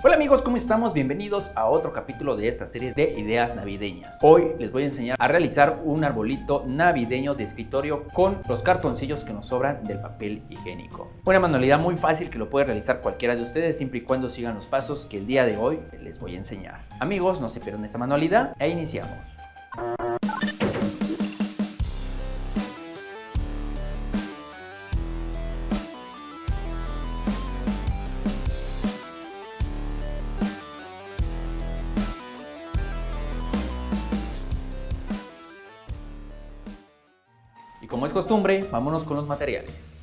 Hola amigos, ¿cómo estamos? Bienvenidos a otro capítulo de esta serie de ideas navideñas. Hoy les voy a enseñar a realizar un arbolito navideño de escritorio con los cartoncillos que nos sobran del papel higiénico. Una manualidad muy fácil que lo puede realizar cualquiera de ustedes siempre y cuando sigan los pasos que el día de hoy les voy a enseñar. Amigos, no se pierdan esta manualidad e iniciamos. Y como es costumbre, vámonos con los materiales.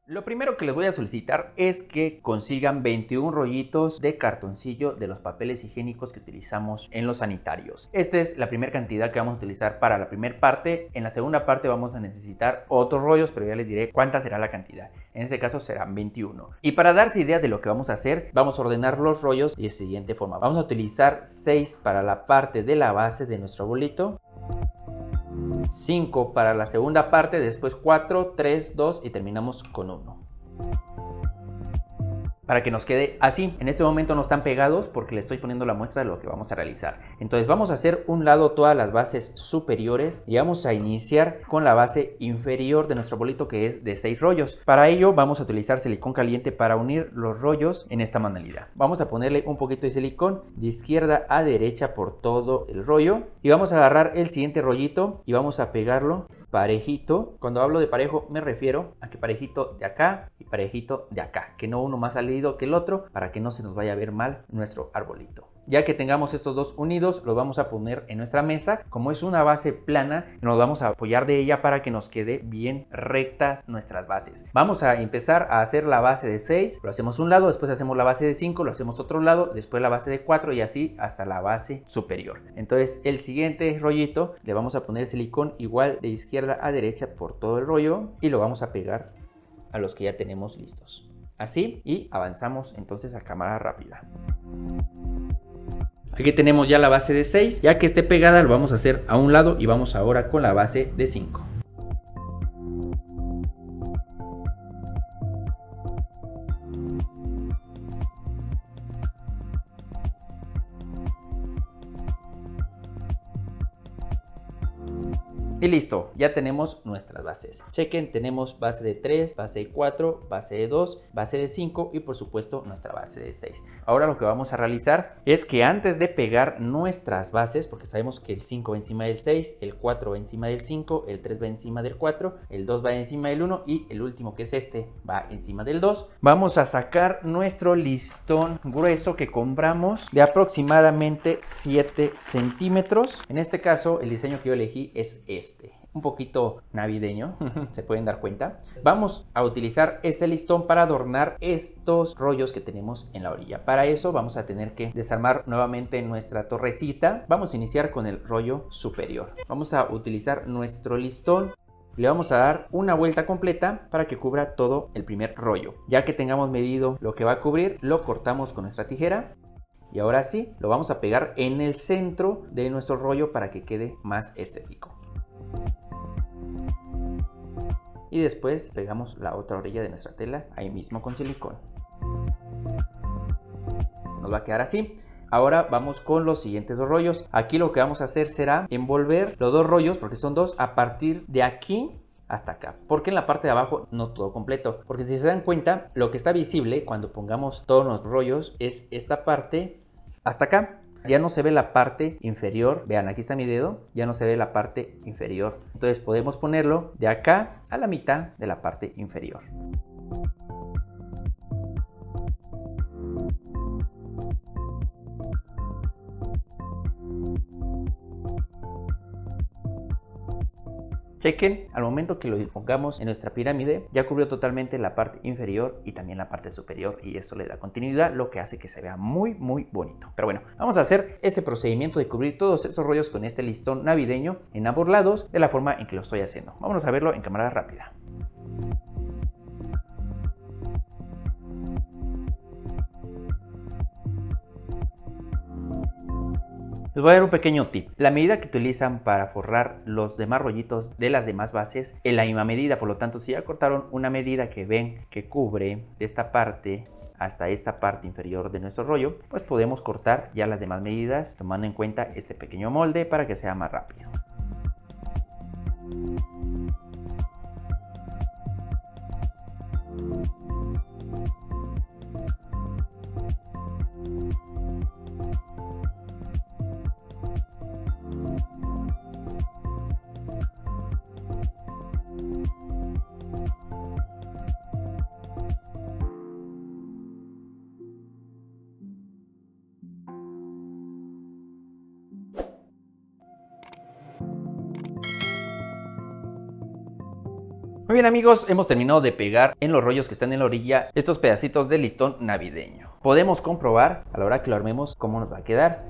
Lo primero que les voy a solicitar es que consigan 21 rollitos de cartoncillo de los papeles higiénicos que utilizamos en los sanitarios. Esta es la primera cantidad que vamos a utilizar para la primera parte. En la segunda parte vamos a necesitar otros rollos, pero ya les diré cuánta será la cantidad. En este caso serán 21. Y para darse idea de lo que vamos a hacer, vamos a ordenar los rollos de la siguiente forma. Vamos a utilizar 6 para la parte de la base de nuestro arbolito, 5 para la segunda parte, después 4, 3, 2 y terminamos con 1. Para que nos quede así. En este momento no están pegados porque le estoy poniendo la muestra de lo que vamos a realizar. Entonces vamos a hacer un lado todas las bases superiores y vamos a iniciar con la base inferior de nuestro bolito, que es de 6 rollos. Para ello vamos a utilizar silicón caliente para unir los rollos en esta manualidad. Vamos a ponerle un poquito de silicón de izquierda a derecha por todo el rollo y vamos a agarrar el siguiente rollito y vamos a pegarlo parejito. Cuando hablo de parejo me refiero a que parejito de acá y parejito de acá, que no uno más salido que el otro, para que no se nos vaya a ver mal nuestro arbolito. Ya que tengamos estos dos unidos, los vamos a poner en nuestra mesa. Como es una base plana, nos vamos a apoyar de ella para que nos quede bien rectas nuestras bases. Vamos a empezar a hacer la base de 6, lo hacemos un lado, después hacemos la base de 5, lo hacemos otro lado, después la base de 4 y así hasta la base superior. Entonces el siguiente rollito le vamos a poner silicón igual de izquierda a derecha por todo el rollo y lo vamos a pegar a los que ya tenemos listos. Así, y avanzamos entonces a cámara rápida. Aquí tenemos ya la base de 6, ya que esté pegada lo vamos a hacer a un lado y vamos ahora con la base de 5. Y listo, ya tenemos nuestras bases. Chequen, tenemos base de 3, base de 4, base de 2, base de 5 y por supuesto nuestra base de 6. Ahora lo que vamos a realizar es que antes de pegar nuestras bases, porque sabemos que el 5 va encima del 6, el 4 va encima del 5, el 3 va encima del 4, el 2 va encima del 1 y el último, que es este, va encima del 2. Vamos a sacar nuestro listón grueso que compramos de aproximadamente 7 centímetros. En este caso el diseño que yo elegí es este. Un poquito navideño, se pueden dar cuenta. Vamos a utilizar ese listón para adornar estos rollos que tenemos en la orilla. Para eso vamos a tener que desarmar nuevamente nuestra torrecita. Vamos a iniciar con el rollo superior. Vamos a utilizar nuestro listón. Le vamos a dar una vuelta completa para que cubra todo el primer rollo. Ya que tengamos medido lo que va a cubrir, lo cortamos con nuestra tijera. Y ahora sí, lo vamos a pegar en el centro de nuestro rollo para que quede más estético. Y después pegamos la otra orilla de nuestra tela ahí mismo con silicón. Nos va a quedar así. Ahora vamos con los siguientes dos rollos. Aquí lo que vamos a hacer será envolver los dos rollos, porque son dos, a partir de aquí hasta acá. Porque en la parte de abajo no todo completo. Porque si se dan cuenta, lo que está visible cuando pongamos todos los rollos es esta parte hasta acá. Ya no se ve la parte inferior. Vean, aquí está mi dedo. Ya no se ve la parte inferior. Entonces podemos ponerlo de acá a la mitad de la parte inferior. Chequen, al momento que lo pongamos en nuestra pirámide, ya cubrió totalmente la parte inferior y también la parte superior, y eso le da continuidad, lo que hace que se vea muy bonito. Pero bueno, vamos a hacer este procedimiento de cubrir todos esos rollos con este listón navideño en ambos lados, de la forma en que lo estoy haciendo. Vámonos a verlo en cámara rápida. Les voy a dar un pequeño tip. La medida que utilizan para forrar los demás rollitos de las demás bases es la misma medida. Por lo tanto, si ya cortaron una medida que ven que cubre de esta parte hasta esta parte inferior de nuestro rollo, pues podemos cortar ya las demás medidas tomando en cuenta este pequeño molde para que sea más rápido. Muy bien amigos, hemos terminado de pegar en los rollos que están en la orilla estos pedacitos de listón navideño. Podemos comprobar a la hora que lo armemos cómo nos va a quedar.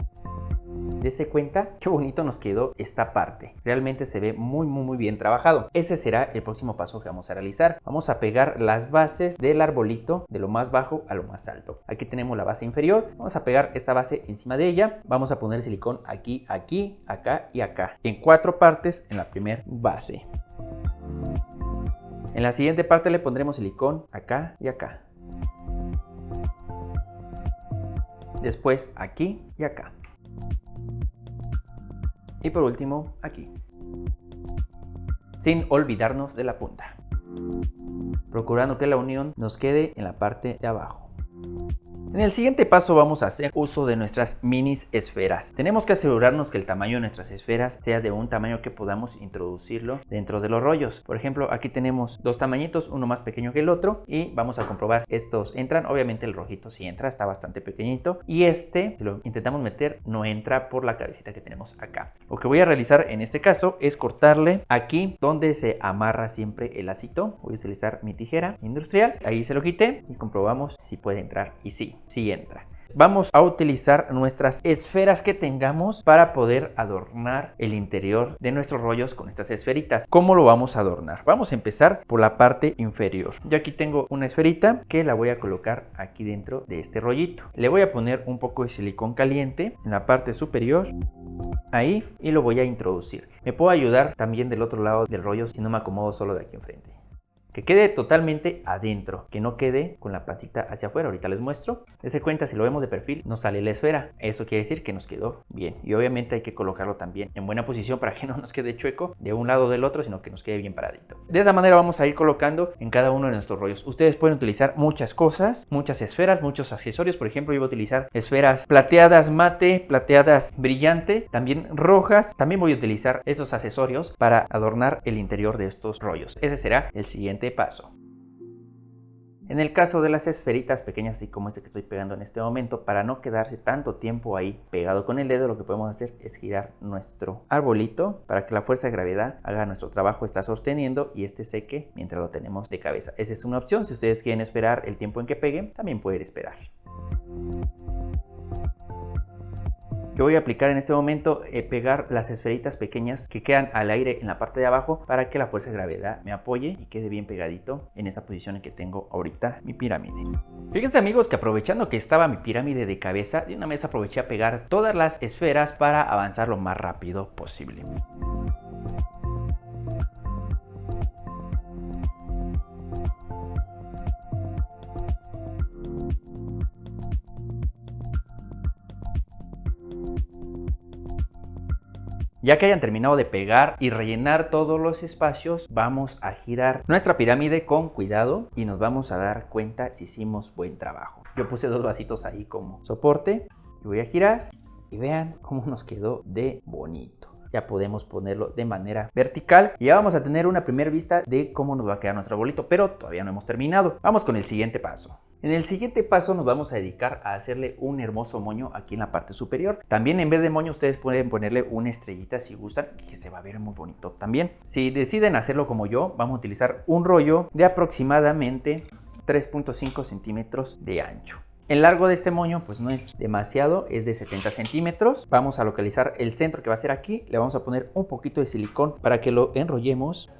Dese cuenta qué bonito nos quedó esta parte. Realmente se ve muy bien trabajado. Ese será el próximo paso que vamos a realizar. Vamos a pegar las bases del arbolito de lo más bajo a lo más alto. Aquí tenemos la base inferior. Vamos a pegar esta base encima de ella. Vamos a poner silicón aquí, aquí, acá y acá. En 4 partes en la primera base. En la siguiente parte le pondremos silicón acá y acá. Después aquí y acá. Y por último aquí. Sin olvidarnos de la punta. Procurando que la unión nos quede en la parte de abajo. En el siguiente paso vamos a hacer uso de nuestras mini esferas. Tenemos que asegurarnos que el tamaño de nuestras esferas sea de un tamaño que podamos introducirlo dentro de los rollos. Por ejemplo, aquí tenemos 2 tamañitos, uno más pequeño que el otro, y vamos a comprobar si estos entran. Obviamente el rojito sí entra, está bastante pequeñito, y este, si lo intentamos meter, no entra por la cabecita que tenemos acá. Lo que voy a realizar en este caso es cortarle aquí donde se amarra siempre el lacito. Voy a utilizar mi tijera industrial, ahí se lo quité y comprobamos si puede entrar, y sí entra. Vamos a utilizar nuestras esferas que tengamos para poder adornar el interior de nuestros rollos con estas esferitas. ¿Cómo lo vamos a adornar? Vamos a empezar por la parte inferior. Yo aquí tengo una esferita que la voy a colocar aquí dentro de este rollito. Le voy a poner un poco de silicón caliente en la parte superior, ahí, y lo voy a introducir. Me puedo ayudar también del otro lado del rollo si no me acomodo solo de aquí enfrente. Que quede totalmente adentro, que no quede con la pancita hacia afuera. Ahorita les muestro. Dese cuenta, si lo vemos de perfil, nos sale la esfera. Eso quiere decir que nos quedó bien. Y obviamente hay que colocarlo también en buena posición para que no nos quede chueco de un lado o del otro, sino que nos quede bien paradito. De esa manera vamos a ir colocando en cada uno de nuestros rollos. Ustedes pueden utilizar muchas cosas, muchas esferas, muchos accesorios. Por ejemplo, yo voy a utilizar esferas plateadas mate, plateadas brillante, también rojas. También voy a utilizar estos accesorios para adornar el interior de estos rollos. Ese será el siguiente paso. En el caso de las esferitas pequeñas, así como este que estoy pegando en este momento, para no quedarse tanto tiempo ahí pegado con el dedo, lo que podemos hacer es girar nuestro arbolito para que la fuerza de gravedad haga nuestro trabajo, está sosteniendo y este seque mientras lo tenemos de cabeza. Esa es una opción. Si ustedes quieren esperar el tiempo en que pegue, también pueden esperar. Yo voy a aplicar en este momento pegar las esferitas pequeñas que quedan al aire en la parte de abajo para que la fuerza de gravedad me apoye y quede bien pegadito en esa posición en que tengo ahorita mi pirámide. Fíjense amigos que aprovechando que estaba mi pirámide de cabeza, de una vez aproveché a pegar todas las esferas para avanzar lo más rápido posible. Ya que hayan terminado de pegar y rellenar todos los espacios, vamos a girar nuestra pirámide con cuidado y nos vamos a dar cuenta si hicimos buen trabajo. Yo puse 2 vasitos ahí como soporte y voy a girar y vean cómo nos quedó de bonito. Ya podemos ponerlo de manera vertical y ya vamos a tener una primera vista de cómo nos va a quedar nuestro arbolito, pero todavía no hemos terminado. Vamos con el siguiente paso. En el siguiente paso nos vamos a dedicar a hacerle un hermoso moño aquí en la parte superior. También en vez de moño ustedes pueden ponerle una estrellita si gustan, que se va a ver muy bonito también. Si deciden hacerlo como yo, vamos a utilizar un rollo de aproximadamente 3.5 centímetros de ancho. El largo de este moño pues no es demasiado, es de 70 centímetros. Vamos a localizar el centro que va a ser aquí. Le vamos a poner un poquito de silicón para que lo enrollemos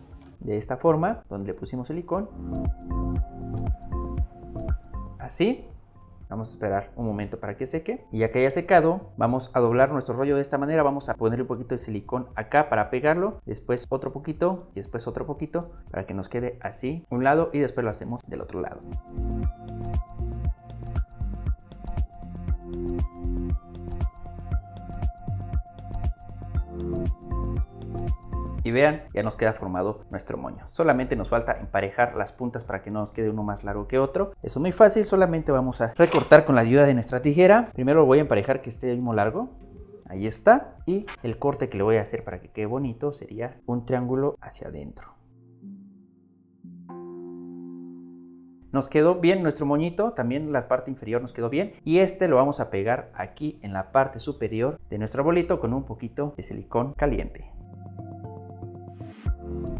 de esta forma, donde le pusimos silicón. Así. Vamos a esperar un momento para que seque. Y ya que haya secado, vamos a doblar nuestro rollo de esta manera. Vamos a poner un poquito de silicón acá para pegarlo. Después otro poquito y después otro poquito para que nos quede así un lado y después lo hacemos del otro lado. Y vean, ya nos queda formado nuestro moño. Solamente nos falta emparejar las puntas para que no nos quede uno más largo que otro. Eso es muy fácil, solamente vamos a recortar con la ayuda de nuestra tijera. Primero lo voy a emparejar que esté el mismo largo. Ahí está. Y el corte que le voy a hacer para que quede bonito sería un triángulo hacia adentro. Nos quedó bien nuestro moñito, también la parte inferior nos quedó bien. Y este lo vamos a pegar aquí en la parte superior de nuestro arbolito con un poquito de silicón caliente.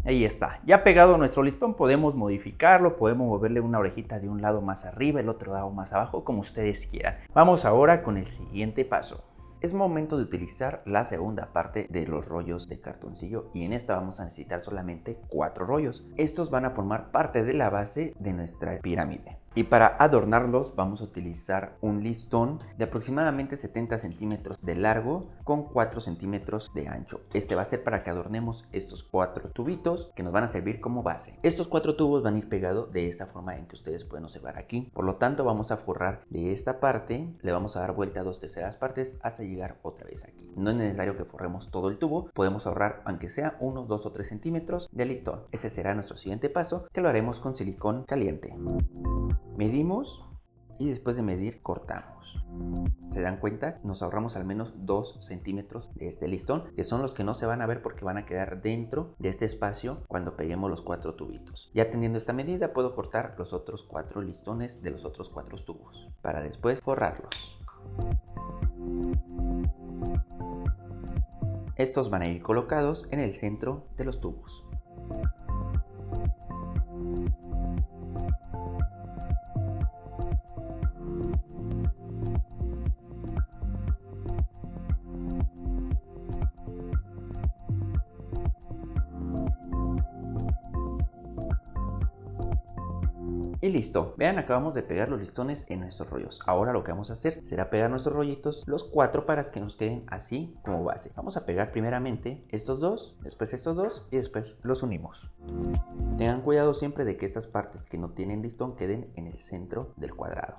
Ahí está, ya pegado nuestro listón podemos modificarlo, podemos moverle una orejita de un lado más arriba, el otro lado más abajo, como ustedes quieran. Vamos ahora con el siguiente paso. Es momento de utilizar la segunda parte de los rollos de cartoncillo y en esta vamos a necesitar solamente 4 rollos. Estos van a formar parte de la base de nuestra pirámide. Y para adornarlos vamos a utilizar un listón de aproximadamente 70 centímetros de largo con 4 centímetros de ancho. Este va a ser para que adornemos estos 4 tubitos que nos van a servir como base. Estos 4 tubos van a ir pegados de esta forma en que ustedes pueden observar aquí. Por lo tanto vamos a forrar de esta parte, le vamos a dar vuelta a 2/3 partes hasta llegar otra vez aquí. No es necesario que forremos todo el tubo, podemos ahorrar aunque sea unos 2 o 3 centímetros de listón. Ese será nuestro siguiente paso, que lo haremos con silicón caliente. Medimos y después de medir cortamos. ¿Se dan cuenta? Nos ahorramos al menos 2 centímetros de este listón, que son los que no se van a ver porque van a quedar dentro de este espacio cuando peguemos los 4 tubitos. Ya teniendo esta medida puedo cortar los otros 4 listones de los otros 4 tubos para después forrarlos. Estos van a ir colocados en el centro de los tubos. Y listo, vean, acabamos de pegar los listones en nuestros rollos. Ahora lo que vamos a hacer será pegar nuestros rollitos, los 4 para que nos queden así como base. Vamos a pegar primeramente estos dos, después estos dos y después los unimos. Tengan cuidado siempre de que estas partes que no tienen listón queden en el centro del cuadrado.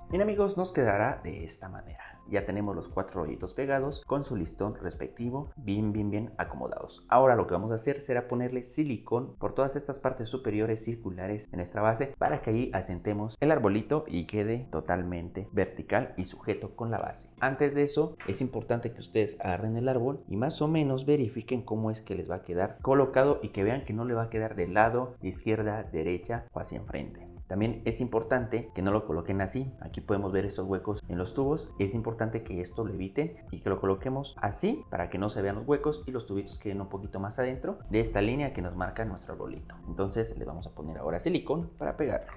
Bien amigos, nos quedará de esta manera. Ya tenemos los 4 rollitos pegados con su listón respectivo bien acomodados. Ahora lo que vamos a hacer será ponerle silicón por todas estas partes superiores circulares en nuestra base para que allí asentemos el arbolito y quede totalmente vertical y sujeto con la base. Antes de eso es importante que ustedes agarren el árbol y más o menos verifiquen cómo es que les va a quedar colocado y que vean que no le va a quedar de lado, de izquierda, derecha o hacia enfrente. También es importante que no lo coloquen así. Aquí podemos ver estos huecos en los tubos. Es importante que esto lo eviten y que lo coloquemos así para que no se vean los huecos y los tubitos queden un poquito más adentro de esta línea que nos marca nuestro arbolito. Entonces le vamos a poner ahora silicón para pegarlo.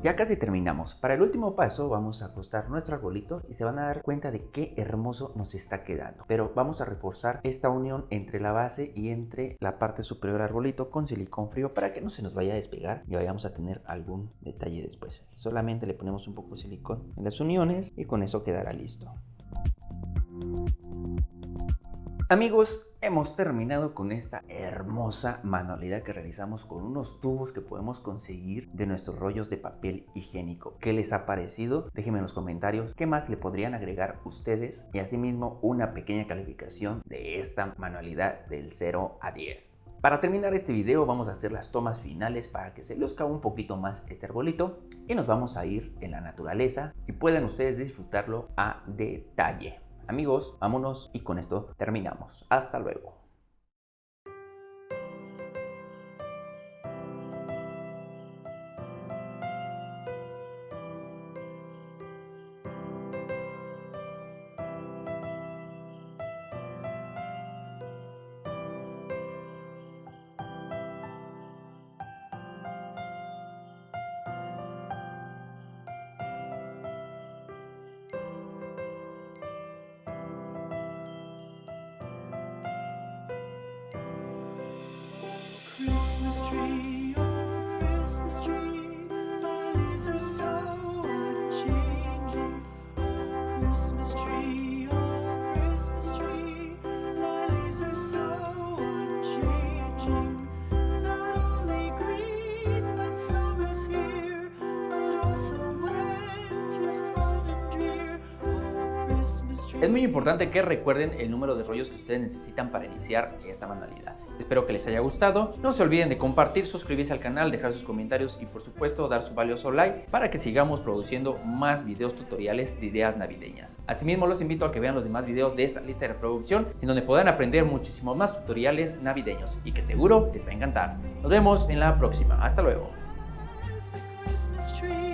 Ya casi terminamos. Para el último paso vamos a acostar nuestro arbolito y se van a dar cuenta de qué hermoso nos está quedando. Pero vamos a reforzar esta unión entre la base y entre la parte superior del arbolito con silicón frío para que no se nos vaya a despegar y vayamos a tener algún detalle después. Solamente le ponemos un poco de silicón en las uniones y con eso quedará listo. Amigos, hemos terminado con esta hermosa manualidad que realizamos con unos tubos que podemos conseguir de nuestros rollos de papel higiénico. ¿Qué les ha parecido? Déjenme en los comentarios qué más le podrían agregar ustedes y asimismo una pequeña calificación de esta manualidad del 0 a 10. Para terminar este video vamos a hacer las tomas finales para que se luzca un poquito más este arbolito y nos vamos a ir en la naturaleza y puedan ustedes disfrutarlo a detalle. Amigos, vámonos y con esto terminamos. Hasta luego. tree, oh Christmas tree, thy leaves are so unchanging. Oh Christmas tree, thy leaves are so unchanging. Not only green when summer's here, but also when 'tis cold and drear. Oh Christmas tree. Es muy importante que recuerden el número de rollos que ustedes necesitan para iniciar esta manualidad. Espero que les haya gustado. No se olviden de compartir, suscribirse al canal, dejar sus comentarios y por supuesto dar su valioso like para que sigamos produciendo más videos tutoriales de ideas navideñas. Asimismo los invito a que vean los demás videos de esta lista de reproducción en donde podrán aprender muchísimo más tutoriales navideños y que seguro les va a encantar. Nos vemos en la próxima. Hasta luego. Christmas tree.